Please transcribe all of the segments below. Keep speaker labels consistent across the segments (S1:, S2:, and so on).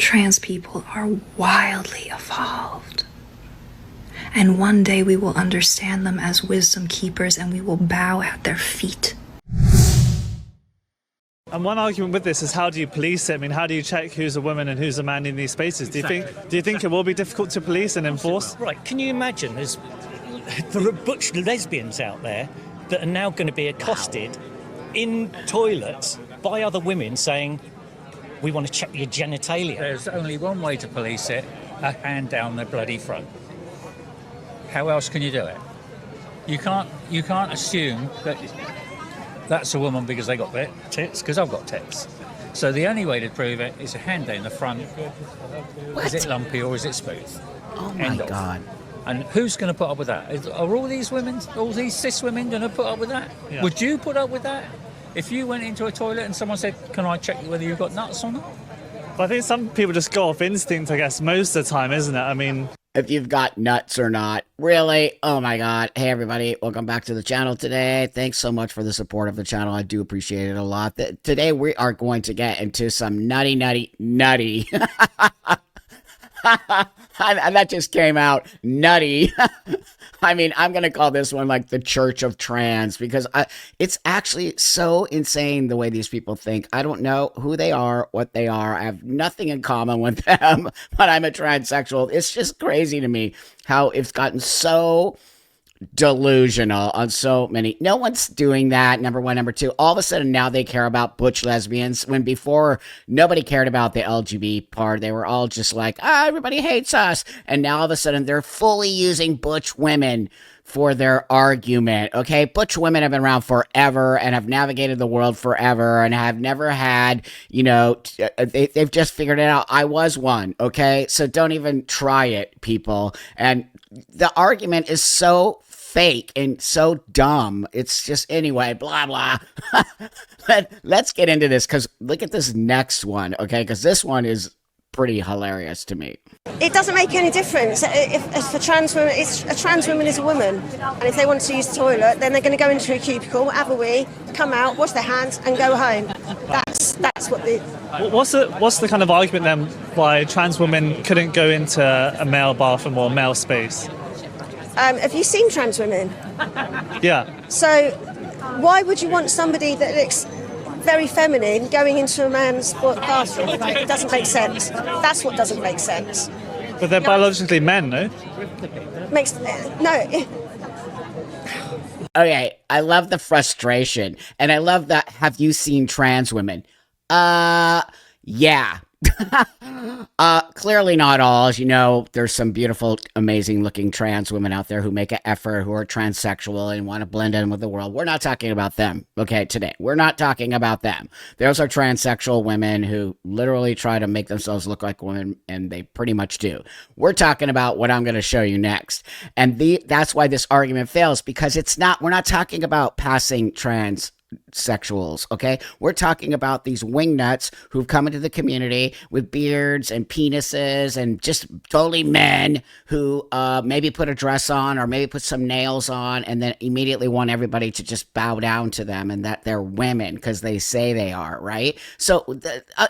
S1: trans people are wildly evolved. And one day we will understand them as wisdom keepers and we will bow at their feet.
S2: And one argument with this is, how do you police it? I mean, how do you check who's a woman and who's a man in these spaces? Do you think it will be difficult to police and enforce?
S3: Right, can you imagine there are butch lesbians out there that are now going to be accosted in toilets by other women saying, we want to check your genitalia?
S4: There's only one way to police it, a hand down the bloody front. How else can you do it? You can't assume that that's a woman because they got tits, because I've got tits. So the only way to prove it is a hand down the front. What? Is it lumpy or is it smooth?
S5: Oh my God.
S4: And who's going to put up with that? Are all these women, all these cis women going to put up with that? Yeah. Would you put up with that? If you went into a toilet and someone said, can I check whether you've got nuts or not?
S2: Well, I think some people just go off instinct, I guess, most of the time, isn't it? I mean,
S5: if you've got nuts or not. Really? Oh my God. Hey everybody, welcome back to the channel today. Thanks so much for the support of the channel. I do appreciate it a lot. Today we are going to get into some nutty. And that just came out nutty. I mean, I'm going to call this one like the Church of Trans, because it's actually so insane the way these people think. I don't know who they are, what they are. I have nothing in common with them, but I'm a transsexual. It's just crazy to me how it's gotten so delusional on so many. No one's doing that, number one. Number two, all of a sudden now they care about butch lesbians, when before nobody cared about the LGBT part. They were all just like, everybody hates us. And now all of a sudden they're fully using butch women for their argument. Okay, butch women have been around forever and have navigated the world forever and have never had, they've just figured it out. I was one. Okay, so don't even try it, people. And the argument is so fake and so dumb. It's just, anyway, blah, blah. Let's get into this, because look at this next one, okay? Because this one is pretty hilarious to me.
S6: It doesn't make any difference. If for trans women, a trans woman is a woman, and if they want to use the toilet, then they're going to go into a cubicle, have a wee, come out, wash their hands, and go home. That's what the...
S2: What's the kind of argument then why trans women couldn't go into a male bathroom or male space?
S6: Have you seen trans women?
S2: Yeah.
S6: So why would you want somebody that looks very feminine going into a man's bathroom? It doesn't make sense. That's what doesn't make sense.
S2: But they're biologically men, no?
S6: No.
S5: Okay, I love the frustration, and I love that. Have you seen trans women? Yeah. Clearly not all. As you know, there's some beautiful, amazing looking trans women out there who make an effort, who are transsexual and want to blend in with the world. We're not talking about them, okay, today. We're not talking about them. Those are transsexual women who literally try to make themselves look like women, and they pretty much do. We're talking about what I'm going to show you next. And that's why this argument fails, because we're not talking about passing transsexuals, okay? We're talking about these wingnuts who've come into the community with beards and penises and just totally men who maybe put a dress on or maybe put some nails on and then immediately want everybody to just bow down to them and that they're women because they say they are, right? So,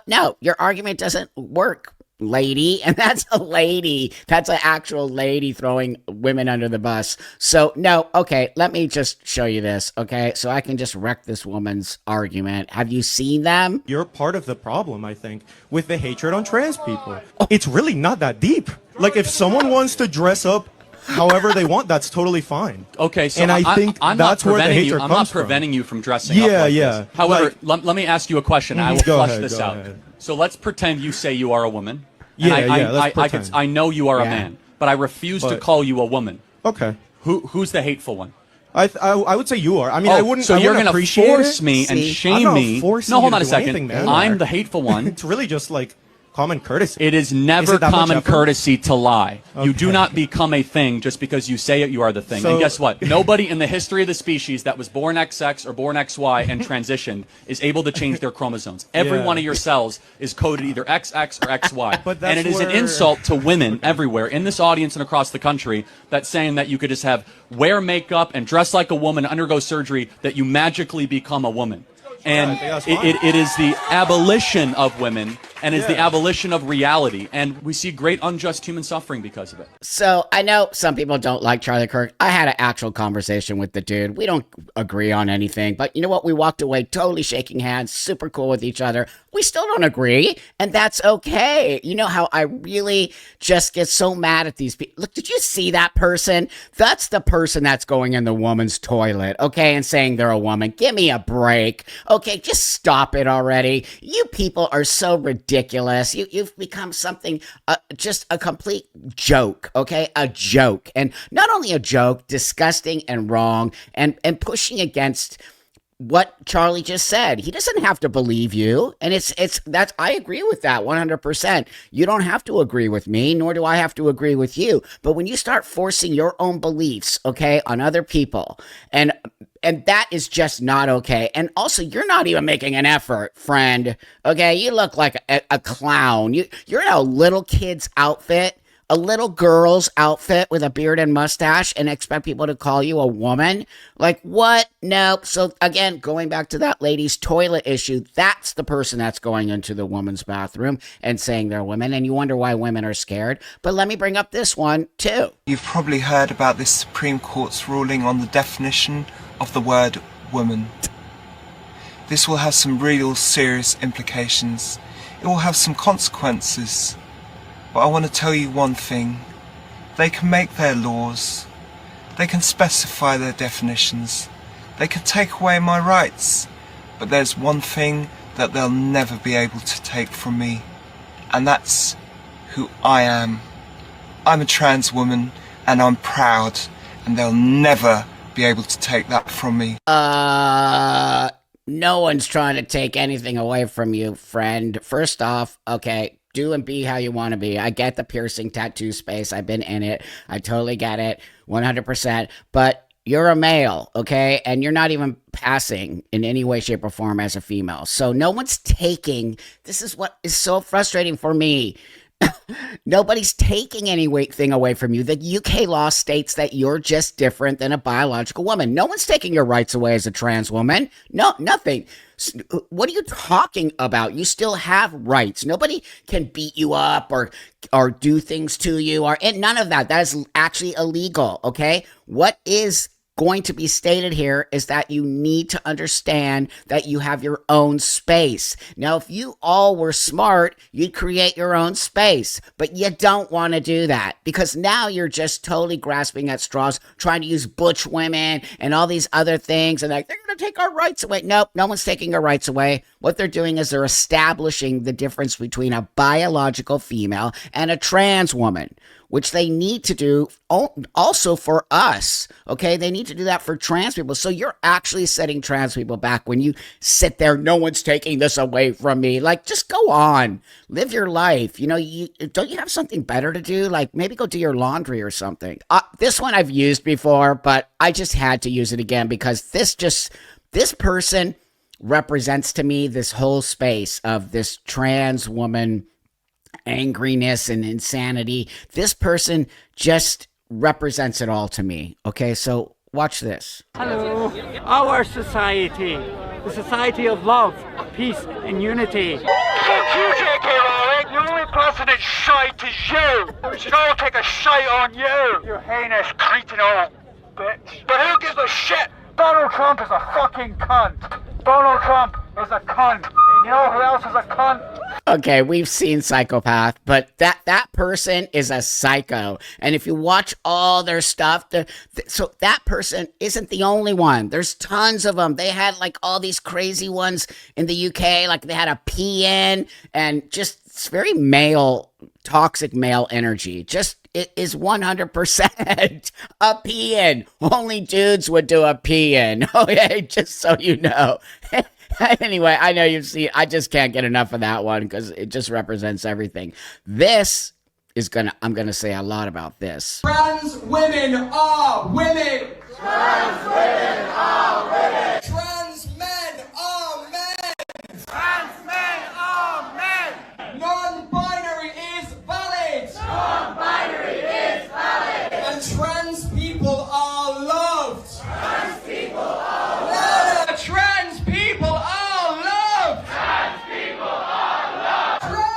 S5: no, your argument doesn't work, lady. And that's a lady. That's an actual lady throwing women under the bus. So no, okay, let me just show you this, okay? So I can just wreck this woman's argument. Have you seen them?
S7: You're part of the problem, I think, with the hatred on trans people. It's really not that deep. Like, if someone wants to dress up however they want, that's totally fine.
S8: Okay, so
S7: and I think that's where the hatred
S8: I'm
S7: comes
S8: not preventing
S7: from.
S8: you from dressing up like this. However,
S7: like,
S8: let me ask you a question. I will flush this out.
S7: Ahead.
S8: So let's pretend you say you are a woman.
S7: Let's
S8: I know you are a man, but I refuse to call you a woman.
S7: Okay.
S8: Who's the hateful one?
S7: I would say you are. I mean, I wouldn't.
S8: So you're
S7: going to
S8: force me and shame me? No, hold on a second. I'm the hateful one.
S7: It's really just like common courtesy.
S8: It is never common courtesy to lie. Okay. You do not become a thing just because you say it, you are the thing. And guess what? Nobody in the history of the species that was born XX or born XY and transitioned is able to change their chromosomes. Every one of your cells is coded either XX or XY. And it is an insult to women everywhere in this audience and across the country that's saying that you could just wear makeup and dress like a woman, undergo surgery, that you magically become a woman. And it is the abolition of women and is the abolition of reality. And we see great unjust human suffering because of it.
S5: So I know some people don't like Charlie Kirk. I had an actual conversation with the dude. We don't agree on anything, but you know what? We walked away totally shaking hands, super cool with each other. We still don't agree, and that's okay. You know how I really just get so mad at these people. Look, did you see that person? That's the person that's going in the woman's toilet, okay, and saying they're a woman. Give me a break. Okay, just stop it already. You people are so ridiculous. You've become something, just a complete joke, okay? A joke. And not only a joke, disgusting and wrong, and pushing against what Charlie just said. He doesn't have to believe you. And that's, I agree with that 100%. You don't have to agree with me, nor do I have to agree with you. But when you start forcing your own beliefs, okay, on other people, and that is just not okay. And also, you're not even making an effort, friend. Okay, you look like a clown. You're in a little kid's outfit, a little girl's outfit with a beard and mustache, and expect people to call you a woman? Like, what? No. So again, going back to that lady's toilet issue, that's the person that's going into the woman's bathroom and saying they're women, and you wonder why women are scared. But let me bring up this one too.
S9: You've probably heard about this Supreme Court's ruling on the definition of the word woman. This will have some real serious implications. It will have some consequences. But I want to tell you one thing. They can make their laws. They can specify their definitions. They can take away my rights. But there's one thing that they'll never be able to take from me. And that's who I am. I'm a trans woman, and I'm proud. And they'll never be able to take that from me.
S5: No one's trying to take anything away from you, friend. First off, okay, do and be how you want to be. I get the piercing tattoo space. I've been in it. I totally get it, 100%. But you're a male, okay? And you're not even passing in any way, shape, or form as a female. So no one's taking, this is what is so frustrating for me. Nobody's taking anything away from you. The UK law states that you're just different than a biological woman. No one's taking your rights away as a trans woman. No, nothing. What are you talking about? You still have rights. Nobody can beat you up or do things to you and none of that. That is actually illegal, okay? What is going to be stated here is that you need to understand that you have your own space. Now, if you all were smart, you'd create your own space, but you don't want to do that because now you're just totally grasping at straws, trying to use butch women and all these other things, and like, they're going to take our rights away. Nope, no one's taking our rights away. What they're doing is they're establishing the difference between a biological female and a trans woman, which they need to do also for us, okay? They need to do that for trans people. So you're actually setting trans people back when you sit there, no one's taking this away from me. Like, just go on. Live your life. You know, don't you have something better to do? Like, maybe go do your laundry or something. This one I've used before, but I just had to use it again because this person represents to me this whole space of this trans woman angriness and insanity. This person just represents it all to me. Okay, so watch this.
S10: Hello. Our society, the society of love, peace and unity. Fuck you, J.K. Rowling. The only person that's shite is you. We should all take a shite on you. You heinous cretin old bitch. But who gives a shit? Donald Trump is a fucking cunt. Donald Trump is a cunt. And you know who else is a cunt?
S5: Okay, we've seen Psychopath, but that person is a psycho. And if you watch all their stuff, so that person isn't the only one. There's tons of them. They had like all these crazy ones in the UK, like they had a PN and just it's very male, toxic male energy. Just it is 100% a PN. Only dudes would do a PN. Okay, just so you know. Anyway, I know you've seen, I just can't get enough of that one because it just represents everything. This is I'm gonna say a lot about this.
S11: Trans women are women. Trans women are women. Trans men are men. Trans men are men. Non-binary is valid. Non-binary is valid. And trans people are loved. Trans people are loved. Trans people are loved. Trans people are loved.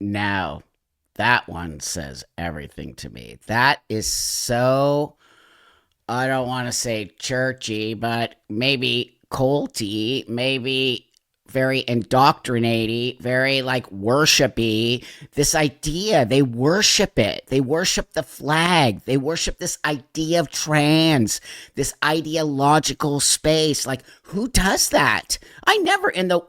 S5: Now, that one says everything to me. That is so, I don't want to say churchy, but maybe culty, maybe very indoctrinating, very like worshipy. This idea, they worship it. They worship the flag. They worship this idea of trans, this ideological space. Like, who does that? I never, in the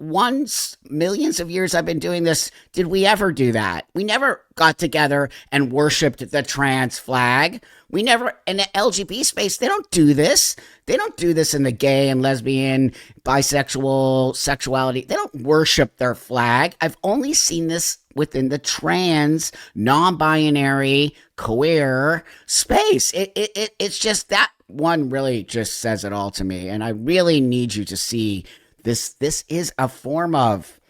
S5: millions of years I've been doing this, did we ever do that? We never got together and worshiped the trans flag. We never, in the LGBT space, they don't do this. They don't do this in the gay and lesbian, bisexual, sexuality. They don't worship their flag. I've only seen this within the trans, non-binary, queer space. It's just that one really just says it all to me. And I really need you to see this. This is a form of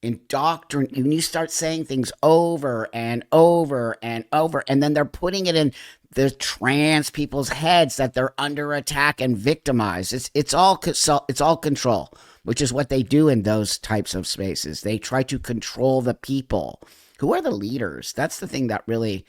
S5: indoctrination. When you start saying things over and over and over, and then they're putting it in the trans people's heads that they're under attack and victimized. It's all control, which is what they do in those types of spaces. They try to control the people. Who are the leaders? That's the thing that really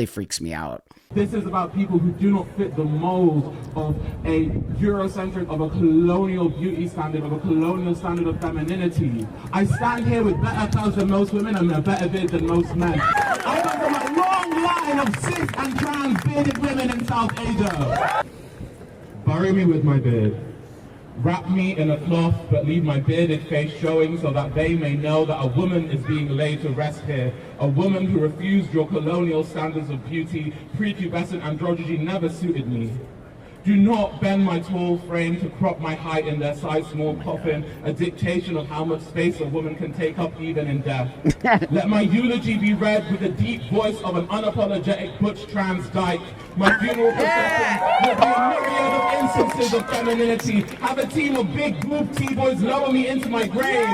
S5: freaks me out.
S12: This is about people who do not fit the mold of a Eurocentric, of a colonial beauty standard, of a colonial standard of femininity. I stand here with better curls than most women and a better beard than most men. I come from a long line of cis and trans bearded women in South Asia. Bury me with my beard. Wrap me in a cloth, but leave my bearded face showing so that they may know that a woman is being laid to rest here. A woman who refused your colonial standards of beauty, prepubescent androgyny never suited me. Do not bend my tall frame to crop my height in their size small coffin, a dictation of how much space a woman can take up even in death. Let my eulogy be read with the deep voice of an unapologetic butch trans dyke. My funeral procession will be a myriad of instances of femininity. Have a team of big boob T-boys lower me into my grave.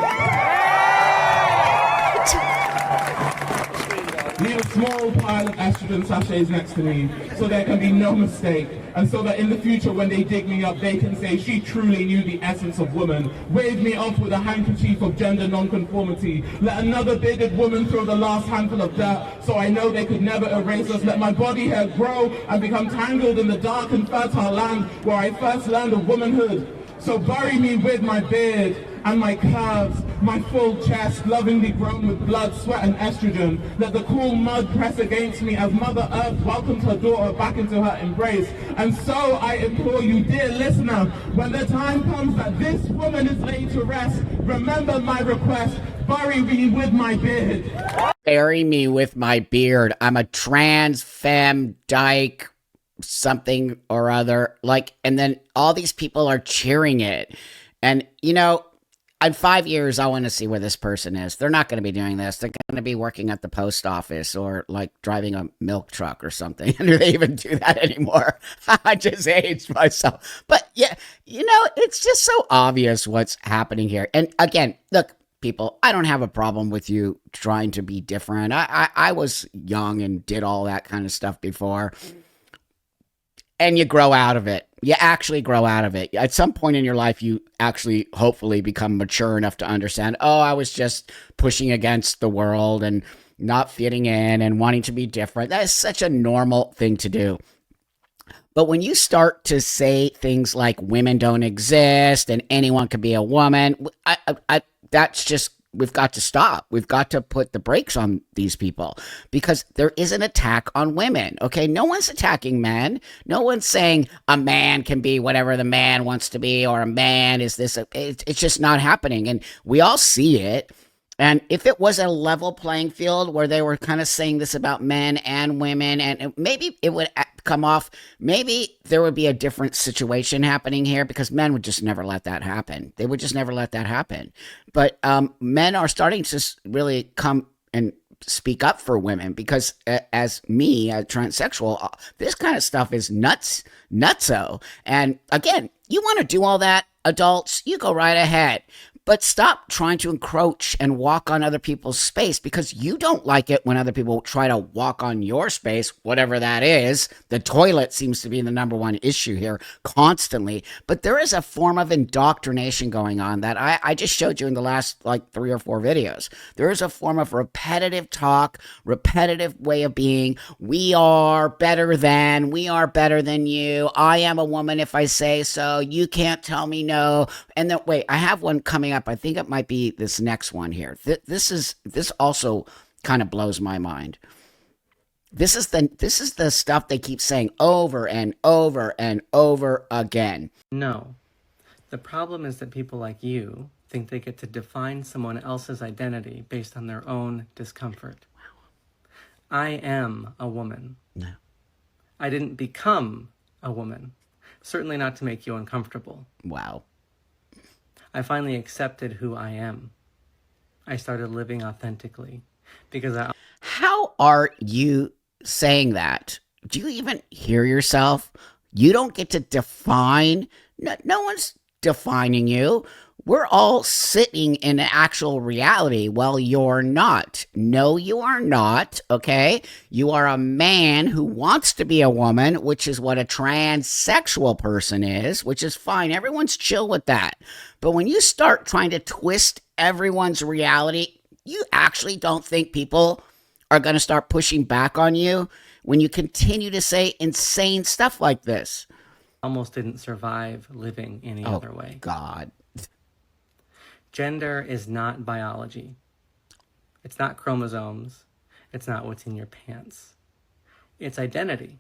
S12: Leave a small pile of estrogen sachets next to me so there can be no mistake, and so that in the future when they dig me up they can say she truly knew the essence of woman. Wave me off with a handkerchief of gender nonconformity. Let another bearded woman throw the last handful of dirt so I know they could never erase us. Let my body hair grow and become tangled in the dark and fertile land where I first learned of womanhood. So bury me with my beard and my curves, my full chest, lovingly grown with blood, sweat and estrogen. Let the cool mud press against me as Mother Earth welcomes her daughter back into her embrace. And so I implore you, dear listener, when the time comes that this woman is laid to rest, remember my request, bury me with my beard.
S5: Bury me with my beard. I'm a trans femme dyke something or other, like, and then all these people are cheering it. And you know, in 5 years I want to see where this person is. They're not going to be doing this. They're going to be working at the post office or like driving a milk truck or something. Do they even do that anymore? I just aged myself. But yeah, you know, it's just so obvious what's happening here. And again, look, people, I don't have a problem with you trying to be different. I was young and did all that kind of stuff before. And you grow out of it. You actually grow out of it. At some point in your life, you actually hopefully become mature enough to understand, oh, I was just pushing against the world and not fitting in and wanting to be different. That is such a normal thing to do. But when you start to say things like women don't exist and anyone can be a woman, that's just, we've got to stop. We've got to put the brakes on these people because there is an attack on women. Okay. No one's attacking men. No one's saying a man can be whatever the man wants to be or a man is this. It's just not happening. And we all see it. And if it was a level playing field where they were kind of saying this about men and women, and maybe it would come off, maybe there would be a different situation happening here because men would just never let that happen. They would just never let that happen. But men are starting to really come and speak up for women because as me, a transsexual, this kind of stuff is nutso. And again, you want to do all that, adults, you go right ahead. But stop trying to encroach and walk on other people's space, because you don't like it when other people try to walk on your space, whatever that is. The toilet seems to be the number one issue here constantly. But there is a form of indoctrination going on that I just showed you in the last like 3 or 4 videos. There is a form of repetitive talk, repetitive way of being. We are better than you. I am a woman if I say so. You can't tell me no. And then wait, I have one coming up. I think it might be this next one here. This also kind of blows my mind. This is the stuff they keep saying over and over and over again.
S13: No. The problem is that people like you think they get to define someone else's identity based on their own discomfort. I am a woman.
S5: No.
S13: I didn't become a woman. Certainly not to make you uncomfortable.
S5: Wow.
S13: I finally accepted who I am. I started living authentically because
S5: How are you saying that? Do you even hear yourself? You don't get to define. No one's defining you. We're all sitting in actual reality. Well, you're not. No, you are not, okay? You are a man who wants to be a woman, which is what a transsexual person is, which is fine. Everyone's chill with that. But when you start trying to twist everyone's reality, you actually don't think people are going to start pushing back on you when you continue to say insane stuff like this.
S13: almost didn't survive living any other way.
S5: God.
S13: Gender is not biology. It's not chromosomes. It's not what's in your pants. It's identity.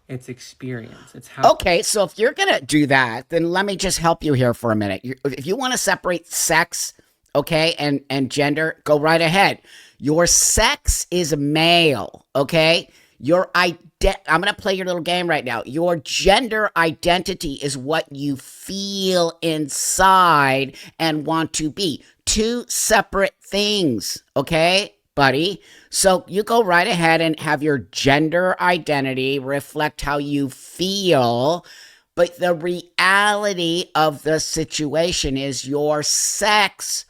S13: It's experience. It's how.
S5: Okay, so if you're going to do that, then let me just help you here for a minute. If you want to separate sex, okay, and gender, go right ahead. Your sex is male, okay? I'm going to play your little game right now. Your gender identity is what you feel inside and want to be. Two separate things, okay, buddy? So you go right ahead and have your gender identity reflect how you feel. But the reality of the situation is your sex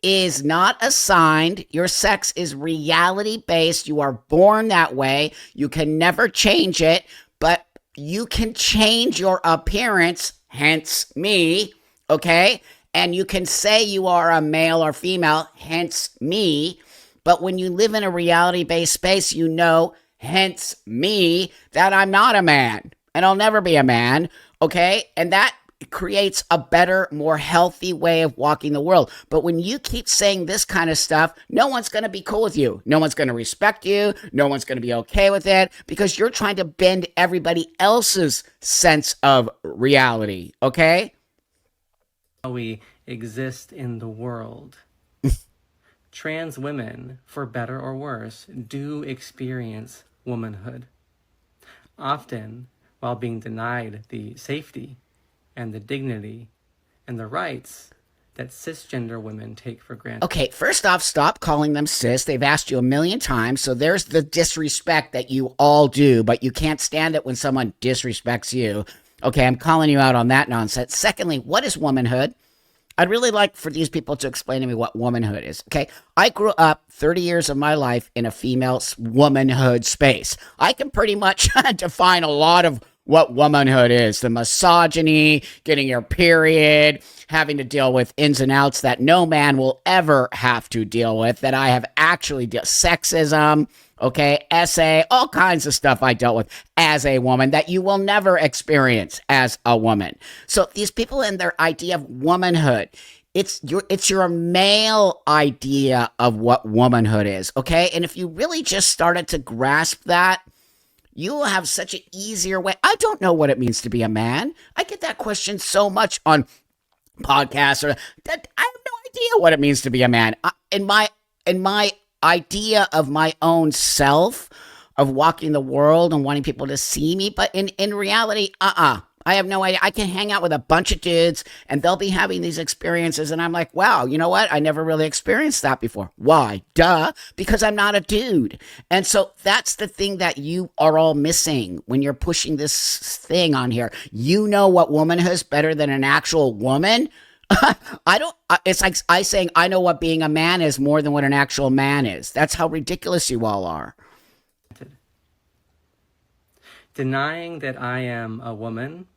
S5: is not assigned. Your sex is reality based. You are born that way. You can never change it, but you can change your appearance, hence me, okay? And you can say you are a male or female, hence me. But when you live in a reality based space, you know, hence me, that I'm not a man and I'll never be a man, okay? And that creates a better, more healthy way of walking the world. But when you keep saying this kind of stuff, no one's going to be cool with you. No one's going to respect you. No one's going to be okay with it because you're trying to bend everybody else's sense of reality, okay?
S13: How we exist in the world. Trans women, for better or worse, do experience womanhood. Often while being denied the safety and the dignity and the rights that cisgender women take for granted.
S5: Okay, first off, stop calling them cis. They've asked you a million times, so there's the disrespect that you all do, but you can't stand it when someone disrespects you. Okay, I'm calling you out on that nonsense. Secondly, what is womanhood? I'd really like for these people to explain to me what womanhood is, okay? I grew up 30 years of my life in a female womanhood space. I can pretty much define a lot of what womanhood is. The misogyny, getting your period, having to deal with ins and outs that no man will ever have to deal with, that I have actually dealt, sexism, okay, SA, all kinds of stuff I dealt with as a woman that you will never experience as a woman. So these people and their idea of womanhood, it's your male idea of what womanhood is, okay? And if you really just started to grasp that, you will have such an easier way. I don't know what it means to be a man. I get that question so much on podcasts. I have no idea what it means to be a man. In my idea of my own self, of walking the world and wanting people to see me, but in reality, I have no idea. I can hang out with a bunch of dudes and they'll be having these experiences and I'm like, wow, you know what? I never really experienced that before. Why? Duh, because I'm not a dude. And so that's the thing that you are all missing when you're pushing this thing on here. You know what womanhood is better than an actual woman? I don't, it's like I saying I know what being a man is more than what an actual man is. That's how ridiculous you all are.
S13: Denying that I am a woman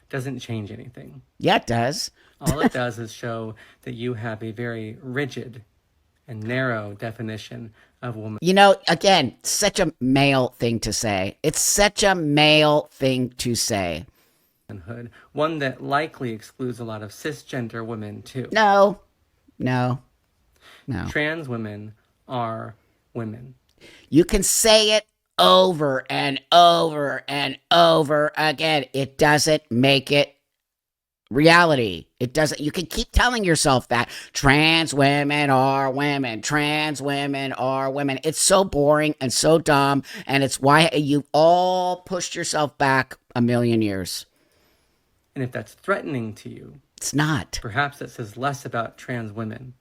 S13: doesn't change anything.
S5: Yeah, it does.
S13: All it does is show that you have a very rigid and narrow definition of woman.
S5: You know, again, such a male thing to say. It's such a male thing to say.
S13: One that likely excludes a lot of cisgender women too.
S5: No.
S13: Trans women are women.
S5: You can say it over and over and over again. It doesn't make it reality. It doesn't. You can keep telling yourself that trans women are women. Trans women are women. It's so boring and so dumb, and it's why you've all pushed yourself back a million years.
S13: And if that's threatening to you,
S5: it's not.
S13: Perhaps it says less about trans women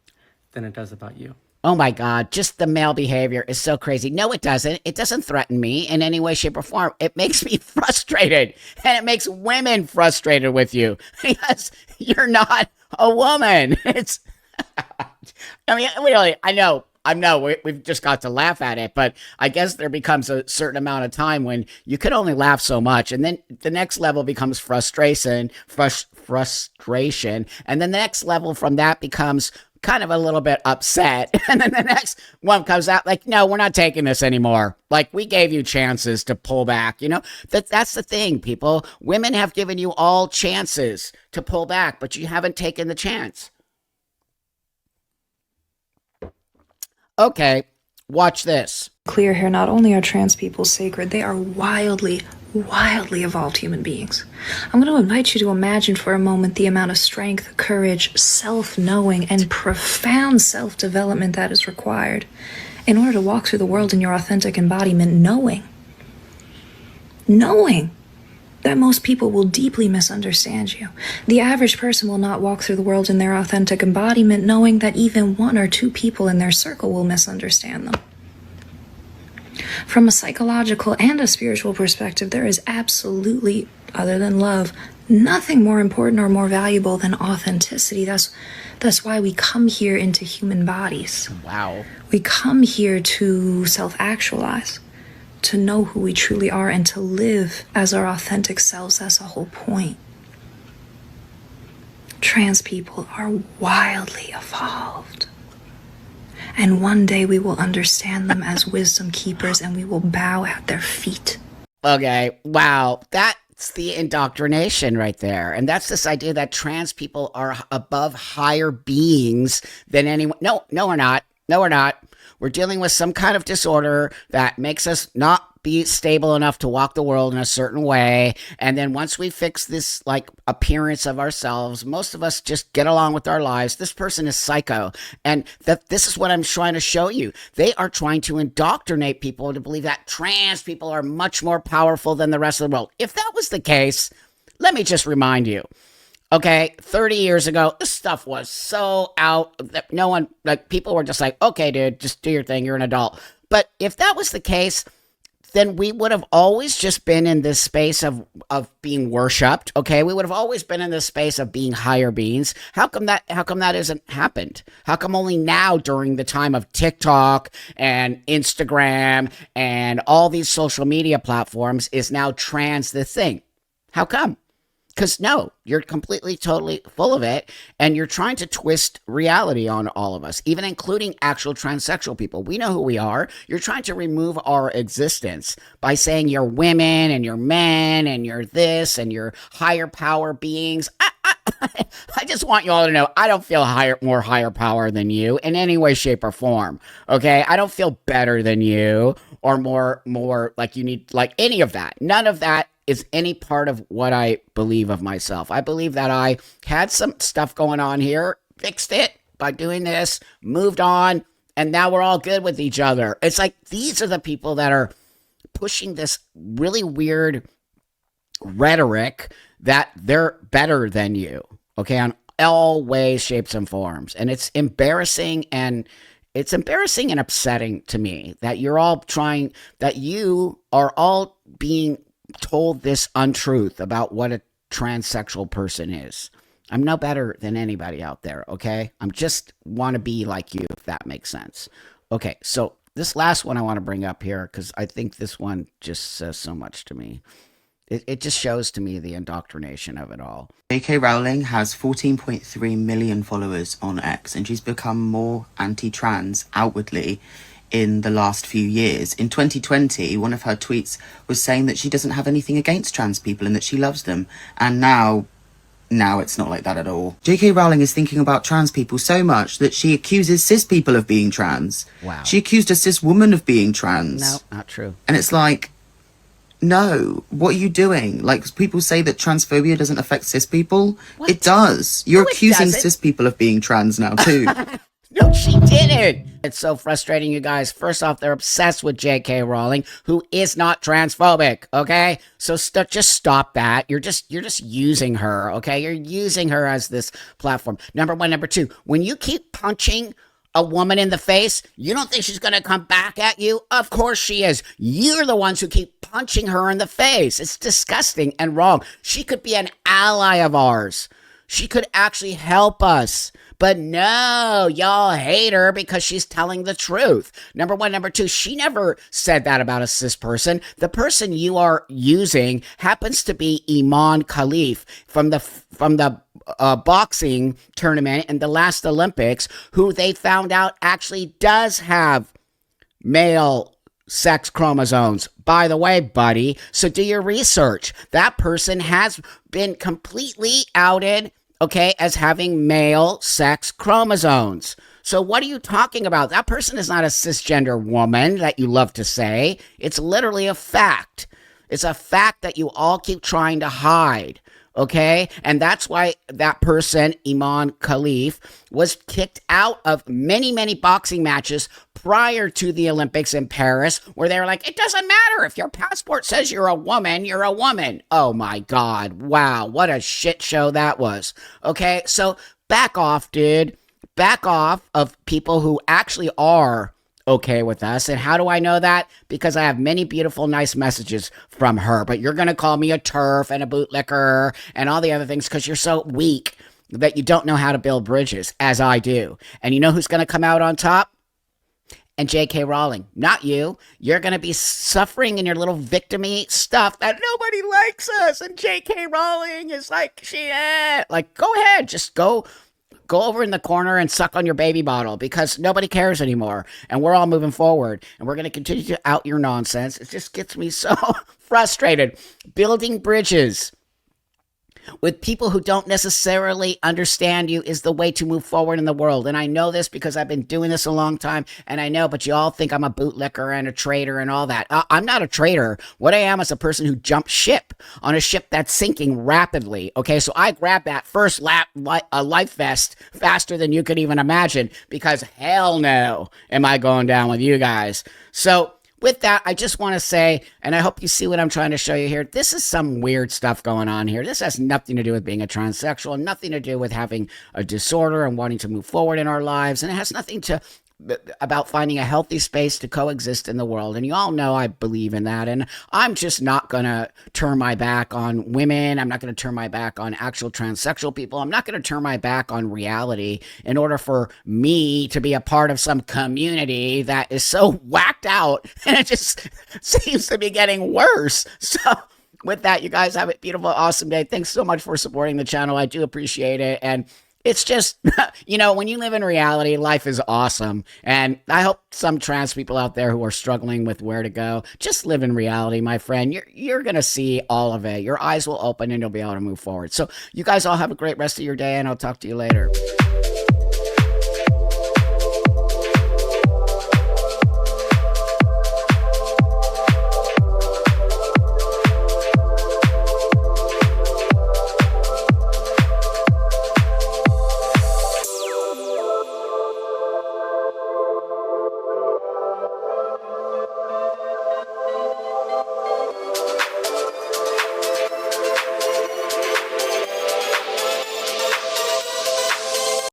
S13: than it does about you.
S5: Oh my God, just the male behavior is so crazy. No, it doesn't. It doesn't threaten me in any way, shape, or form. It makes me frustrated, and it makes women frustrated with you because you're not a woman. It's, I mean, really, I know we've just got to laugh at it, but I guess there becomes a certain amount of time when you can only laugh so much, and then the next level becomes frustration, and then the next level from that becomes kind of a little bit upset, and then the next one comes out like, no, we're not taking this anymore. Like, we gave you chances to pull back. You know, that's the thing, people. Women have given you all chances to pull back, but you haven't taken the chance. Okay, watch this.
S1: Clear here, not only are trans people sacred, they are wildly evolved human beings. I'm going to invite you to imagine for a moment the amount of strength, courage, self-knowing, and profound self-development that is required in order to walk through the world in your authentic embodiment, knowing that most people will deeply misunderstand you. The average person will not walk through the world in their authentic embodiment knowing that even one or two people in their circle will misunderstand them. From a psychological and a spiritual perspective, there is absolutely, other than love, nothing more important or more valuable than authenticity. That's why we come here into human bodies.
S5: Wow.
S1: We come here to self-actualize, to know who we truly are, and to live as our authentic selves. That's the whole point. Trans people are wildly evolved. And one day we will understand them as wisdom keepers, and we will bow at their feet.
S5: Okay, wow. That's the indoctrination right there. And that's this idea that trans people are above higher beings than anyone. No, we're not. No, we're not. We're dealing with some kind of disorder that makes us not be stable enough to walk the world in a certain way. And then once we fix this like appearance of ourselves, most of us just get along with our lives. This person is psycho. And this is what I'm trying to show you. They are trying to indoctrinate people to believe that trans people are much more powerful than the rest of the world. If that was the case, let me just remind you. Okay, 30 years ago, this stuff was so out that no one, like, people were just like, okay, dude, just do your thing. You're an adult. But if that was the case, then we would have always just been in this space of being worshipped. Okay, we would have always been in this space of being higher beings. How come that hasn't happened? How come only now, during the time of TikTok and Instagram and all these social media platforms, is now trans the thing? How come? Because no, you're completely, totally full of it, and you're trying to twist reality on all of us, even including actual transsexual people. We know who we are. You're trying to remove our existence by saying you're women and you're men and you're this and you're higher power beings. I just want you all to know I don't feel more higher power than you in any way, shape, or form. Okay, I don't feel better than you or more like you need, like any of that. None of that is any part of what I believe of myself. I believe that I had some stuff going on here, fixed it by doing this, moved on, and now we're all good with each other. It's like these are the people that are pushing this really weird rhetoric that they're better than you, okay, on all ways, shapes, and forms. And it's embarrassing and upsetting to me that you are all being told this untruth about what a transsexual person is. I'm no better than anybody out there, okay? I'm just want to be like you, if that makes sense. Okay, so this last one I want to bring up here because I think this one just says so much to me. It just shows to me the indoctrination of it all.
S14: J.K. Rowling has 14.3 million followers on X, and she's become more anti-trans outwardly in the last few years. In 2020, one of her tweets was saying that she doesn't have anything against trans people and that she loves them. And now it's not like that at all. J.K. Rowling is thinking about trans people so much that she accuses cis people of being trans.
S5: Wow.
S14: She accused a cis woman of being trans.
S5: No, not true.
S14: And it's like, no, what are you doing? Like, people say that transphobia doesn't affect cis people.
S5: What?
S14: It does. You're
S5: No, it
S14: accusing
S5: doesn't.
S14: cis people of being trans now, too.
S5: No, she didn't. It's so frustrating, you guys. First off, they're obsessed with J.K. Rowling, who is not transphobic, okay? So just stop that. You're just using her, okay? You're using her as this platform. Number one. Number two, when you keep punching a woman in the face, you don't think she's going to come back at you? Of course she is. You're the ones who keep punching her in the face. It's disgusting and wrong. She could be an ally of ours. She could actually help us. But no, y'all hate her because she's telling the truth. Number one. Number two, she never said that about a cis person. The person you are using happens to be Iman Khalif from the boxing tournament in the last Olympics, who they found out actually does have male sex chromosomes. By the way, buddy, so do your research. That person has been completely outed, okay, as having male sex chromosomes. So what are you talking about? That person is not a cisgender woman that you love to say. It's literally a fact. It's a fact that you all keep trying to hide. Okay, and that's why that person, Iman Khalif, was kicked out of many, many boxing matches prior to the Olympics in Paris, where they were like, it doesn't matter. If your passport says you're a woman, you're a woman. Oh my God. Wow. What a shit show that was. Okay, so back off, dude. Back off of people who actually are okay with us. And how do I know that? Because I have many beautiful, nice messages from her. But you're going to call me a turf and a bootlicker and all the other things because you're so weak that you don't know how to build bridges, as I do. And you know who's going to come out on top? And J.K. Rowling, not you. You're going to be suffering in your little victim-y stuff that nobody likes us. And J.K. Rowling is like, like, go ahead, just go over in the corner and suck on your baby bottle because nobody cares anymore. And we're all moving forward. And we're going to continue to out your nonsense. It just gets me so frustrated. Building bridges with people who don't necessarily understand you is the way to move forward in the world. And I know this because I've been doing this a long time. And I know, but you all think I'm a bootlicker and a traitor and all that. I'm not a traitor. What I am is a person who jumped ship on a ship that's sinking rapidly. Okay, so I grabbed that first life vest faster than you could even imagine because hell no am I going down with you guys. So with that, I just want to say, and I hope you see what I'm trying to show you here, this is some weird stuff going on here. This has nothing to do with being a transsexual, nothing to do with having a disorder and wanting to move forward in our lives, and it has nothing to about finding a healthy space to coexist in the world. And you all know I believe in that. And I'm just not going to turn my back on women. I'm not going to turn my back on actual transsexual people. I'm not going to turn my back on reality in order for me to be a part of some community that is so whacked out. And it just seems to be getting worse. So with that, you guys have a beautiful, awesome day. Thanks so much for supporting the channel. I do appreciate it. And it's just, you know, when you live in reality, life is awesome. And I hope some trans people out there who are struggling with where to go, just live in reality, my friend. You're going to see all of it. Your eyes will open and you'll be able to move forward. So you guys all have a great rest of your day, and I'll talk to you later.